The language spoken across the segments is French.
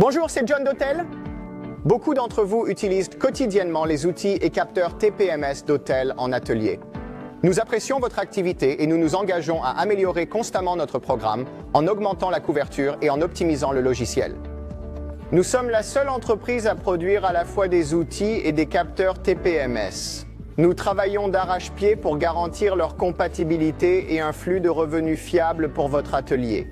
Bonjour, c'est John d'Autel. Beaucoup d'entre vous utilisent quotidiennement les outils et capteurs TPMS d'Autel en atelier. Nous apprécions votre activité et nous nous engageons à améliorer constamment notre programme en augmentant la couverture et en optimisant le logiciel. Nous sommes la seule entreprise à produire à la fois des outils et des capteurs TPMS. Nous travaillons d'arrache-pied pour garantir leur compatibilité et un flux de revenus fiable pour votre atelier.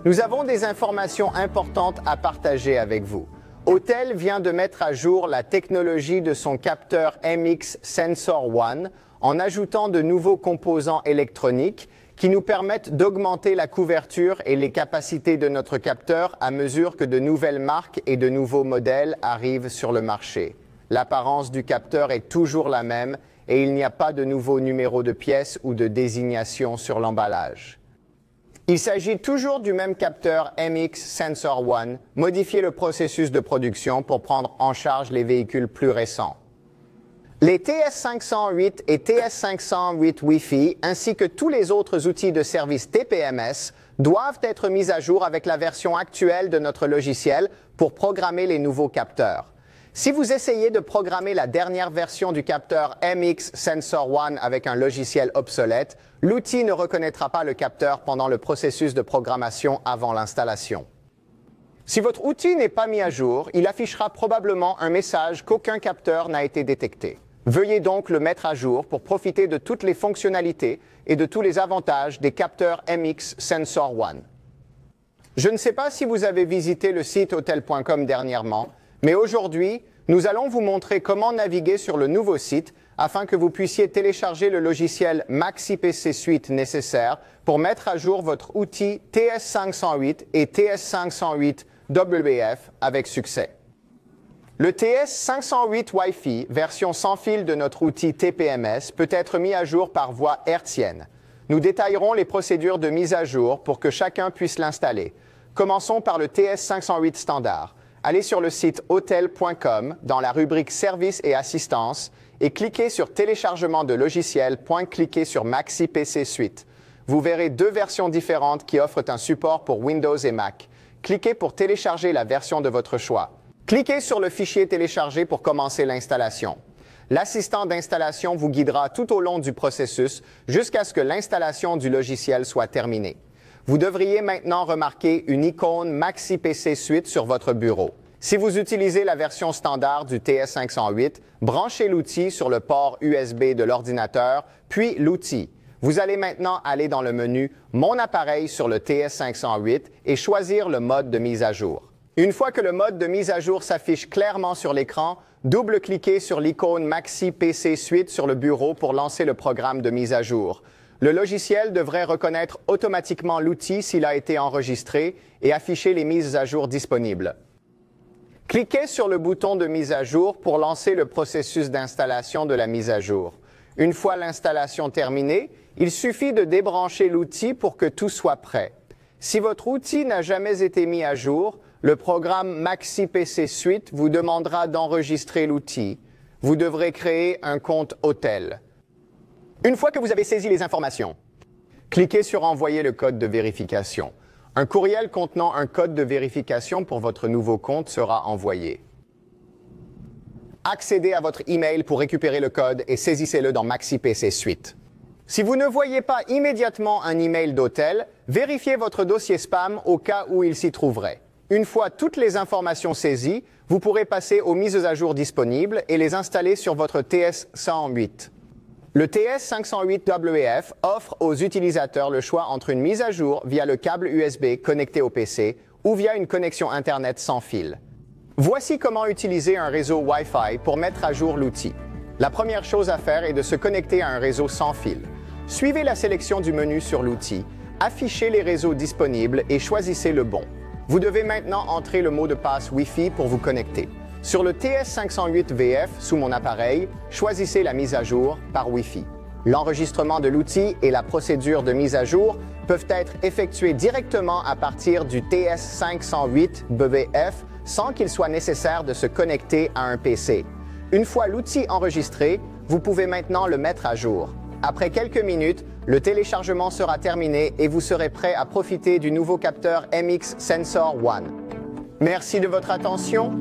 Nous avons des informations importantes à partager avec vous. Autel vient de mettre à jour la technologie de son capteur MX Sensor One en ajoutant de nouveaux composants électroniques qui nous permettent d'augmenter la couverture et les capacités de notre capteur à mesure que de nouvelles marques et de nouveaux modèles arrivent sur le marché. L'apparence du capteur est toujours la même et il n'y a pas de nouveau numéro de pièce ou de désignation sur l'emballage. Il s'agit toujours du même capteur MX Sensor One, modifier le processus de production pour prendre en charge les véhicules plus récents. Les TS508 et TS508 Wi-Fi, ainsi que tous les autres outils de service TPMS, doivent être mis à jour avec la version actuelle de notre logiciel pour programmer les nouveaux capteurs. Si vous essayez de programmer la dernière version du capteur MX Sensor One avec un logiciel obsolète, l'outil ne reconnaîtra pas le capteur pendant le processus de programmation avant l'installation. Si votre outil n'est pas mis à jour, il affichera probablement un message qu'aucun capteur n'a été détecté. Veuillez donc le mettre à jour pour profiter de toutes les fonctionnalités et de tous les avantages des capteurs MX Sensor One. Je ne sais pas si vous avez visité le site autel.com dernièrement, mais aujourd'hui, nous allons vous montrer comment naviguer sur le nouveau site afin que vous puissiez télécharger le logiciel MaxiPC Suite nécessaire pour mettre à jour votre outil TS508 et TS508WF avec succès. Le TS508 Wi-Fi, version sans fil de notre outil TPMS, peut être mis à jour par voie hertzienne. Nous détaillerons les procédures de mise à jour pour que chacun puisse l'installer. Commençons par le TS508 standard. Allez sur le site autel.com dans la rubrique Services et assistance et cliquez sur Téléchargement de logiciels, cliquez sur MaxiPC Suite. Vous verrez deux versions différentes qui offrent un support pour Windows et Mac. Cliquez pour télécharger la version de votre choix. Cliquez sur le fichier téléchargé pour commencer l'installation. L'assistant d'installation vous guidera tout au long du processus jusqu'à ce que l'installation du logiciel soit terminée. Vous devriez maintenant remarquer une icône MaxiPC Suite sur votre bureau. Si vous utilisez la version standard du TS508, branchez l'outil sur le port USB de l'ordinateur, puis l'outil. Vous allez maintenant aller dans le menu « Mon appareil » sur le TS508 et choisir le mode de mise à jour. Une fois que le mode de mise à jour s'affiche clairement sur l'écran, double-cliquez sur l'icône MaxiPC Suite sur le bureau pour lancer le programme de mise à jour. Le logiciel devrait reconnaître automatiquement l'outil s'il a été enregistré et afficher les mises à jour disponibles. Cliquez sur le bouton de mise à jour pour lancer le processus d'installation de la mise à jour. Une fois l'installation terminée, il suffit de débrancher l'outil pour que tout soit prêt. Si votre outil n'a jamais été mis à jour, le programme MaxiPC Suite vous demandera d'enregistrer l'outil. Vous devrez créer un compte Autel. Une fois que vous avez saisi les informations, cliquez sur « Envoyer le code de vérification ». Un courriel contenant un code de vérification pour votre nouveau compte sera envoyé. Accédez à votre email pour récupérer le code et saisissez-le dans MaxiPC Suite. Si vous ne voyez pas immédiatement un email d'Autel, vérifiez votre dossier spam au cas où il s'y trouverait. Une fois toutes les informations saisies, vous pourrez passer aux mises à jour disponibles et les installer sur votre TS108. Le TS508WF offre aux utilisateurs le choix entre une mise à jour via le câble USB connecté au PC ou via une connexion Internet sans fil. Voici comment utiliser un réseau Wi-Fi pour mettre à jour l'outil. La première chose à faire est de se connecter à un réseau sans fil. Suivez la sélection du menu sur l'outil, affichez les réseaux disponibles et choisissez le bon. Vous devez maintenant entrer le mot de passe Wi-Fi pour vous connecter. Sur le TS508VF sous mon appareil, choisissez la mise à jour par Wi-Fi. L'enregistrement de l'outil et la procédure de mise à jour peuvent être effectués directement à partir du TS508WF sans qu'il soit nécessaire de se connecter à un PC. Une fois l'outil enregistré, vous pouvez maintenant le mettre à jour. Après quelques minutes, le téléchargement sera terminé et vous serez prêt à profiter du nouveau capteur MX Sensor One. Merci de votre attention.